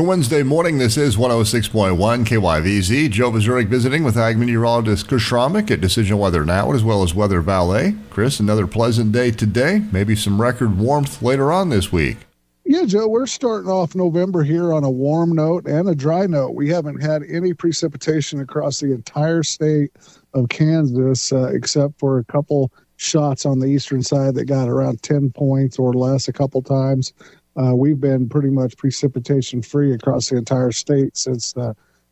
Good Wednesday morning. This is 106.1 KYVZ. Joe Vazurek visiting with Ag Meteorologist Chris Schrammick at Decision Weather Now, as well as WeatherValet. Chris, another pleasant day today. Maybe some record warmth later on this week. Yeah, Joe, we're starting off November here on a warm note and a dry note. We haven't had any precipitation across the entire state of Kansas, except for a couple shots on the eastern side that got around 10 points or less a couple times. We've been pretty much precipitation free across the entire state since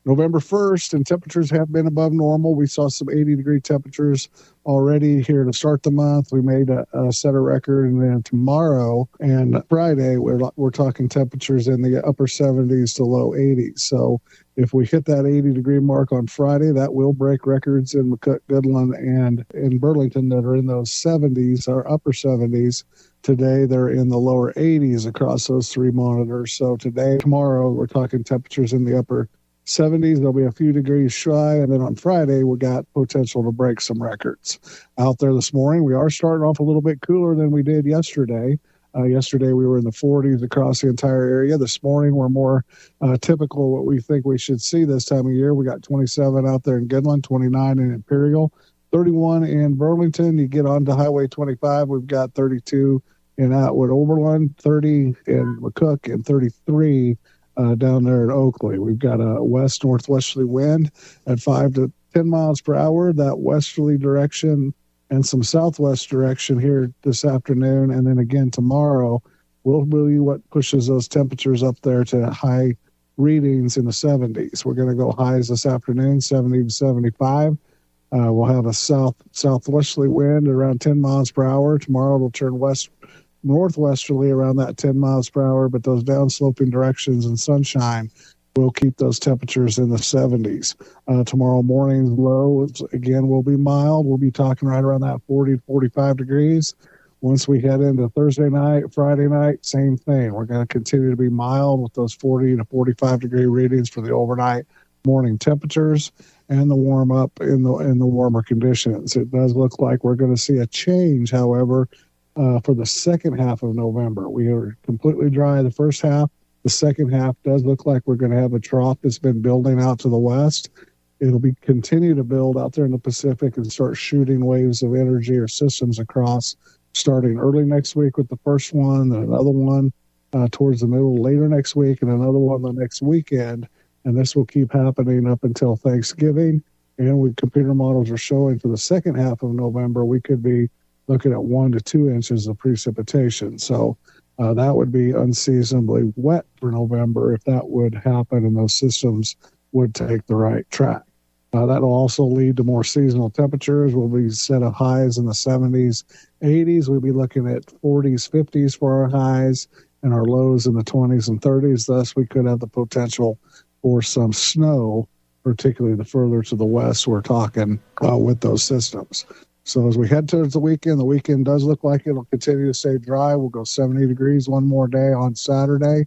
November 1st, and temperatures have been above normal. We saw some 80-degree temperatures already here to start the month. We made a set a record, and then tomorrow and Friday, we're talking temperatures in the upper 70s to low 80s. So if we hit that 80-degree mark on Friday, that will break records in McCook, Goodland, and in Burlington that are in those 70s or upper 70s. Today, they're in the lower 80s across those three monitors. So today, tomorrow, we're talking temperatures in the upper 70s. There'll be a few degrees shy. And then on Friday, we got potential to break some records. Out there this morning, we are starting off a little bit cooler than we did yesterday. Yesterday, we were in the 40s across the entire area. This morning, we're more typical what we think we should see this time of year. We got 27 out there in Goodland, 29 in Imperial, 31 in Burlington. You get onto Highway 25, we've got 32 in Atwood Oberlin, 30 in McCook, and 33 down there at Oakley. We've got a west-northwesterly wind at 5 to 10 miles per hour, that westerly direction, and some southwest direction here this afternoon. And then again tomorrow will be what pushes those temperatures up there to high readings in the 70s. We're going to go highs this afternoon, 70 to 75. We'll have a southwesterly wind around 10 miles per hour. Tomorrow it'll turn northwesterly around that 10 miles per hour, but those downsloping directions and sunshine will keep those temperatures in the 70s. Tomorrow morning's low, again, will be mild. We'll be talking right around that 40 to 45 degrees. Once we head into Thursday night, Friday night, same thing. We're going to continue to be mild with those 40 to 45 degree readings for the overnight morning temperatures and the warm up in the warmer conditions. It does look like we're going to see a change, however, for the second half of November. We are completely dry the first half. The second half does look like we're going to have a trough that's been building out to the west. It'll continue to build out there in the Pacific and start shooting waves of energy or systems across, starting early next week with the first one, then another one towards the middle later next week, and another one the next weekend. And this will keep happening up until Thanksgiving. And computer models are showing for the second half of November, we could be looking at 1 to 2 inches of precipitation. So that would be unseasonably wet for November if that would happen and those systems would take the right track. That'll also lead to more seasonal temperatures. We'll be set of highs in the 70s, 80s. We'll be looking at 40s, 50s for our highs and our lows in the 20s and 30s. Thus, we could have the potential for some snow, particularly the further to the west we're talking with those systems. So as we head towards the weekend does look like it'll continue to stay dry. We'll go 70 degrees one more day on Saturday.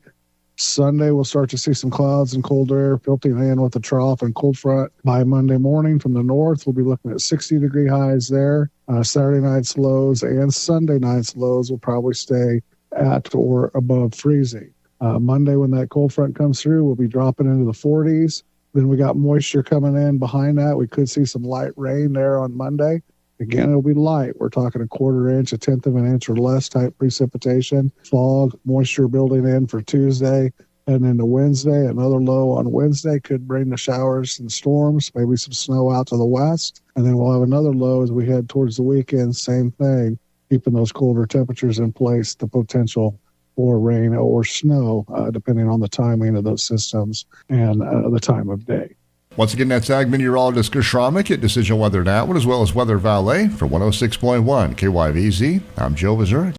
Sunday, we'll start to see some clouds and cold air filtering in with the trough and cold front. By Monday morning from the north, we'll be looking at 60-degree highs there. Saturday night's lows and Sunday night's lows will probably stay at or above freezing. Monday, when that cold front comes through, we'll be dropping into the 40s. Then we got moisture coming in behind that. We could see some light rain there on Monday. Again, it'll be light. We're talking a quarter inch, a tenth of an inch or less type precipitation. Fog, moisture building in for Tuesday. And then to Wednesday, another low on Wednesday could bring the showers and storms, maybe some snow out to the west. And then we'll have another low as we head towards the weekend. Same thing, keeping those colder temperatures in place, the potential for rain or snow, depending on the timing of those systems and the time of day. Once again, that's Ag Meteorologist Chris Schrammick at Decision Weather Now, as well as WeatherValet for 106.1 KYVZ. I'm Joe Vazurek.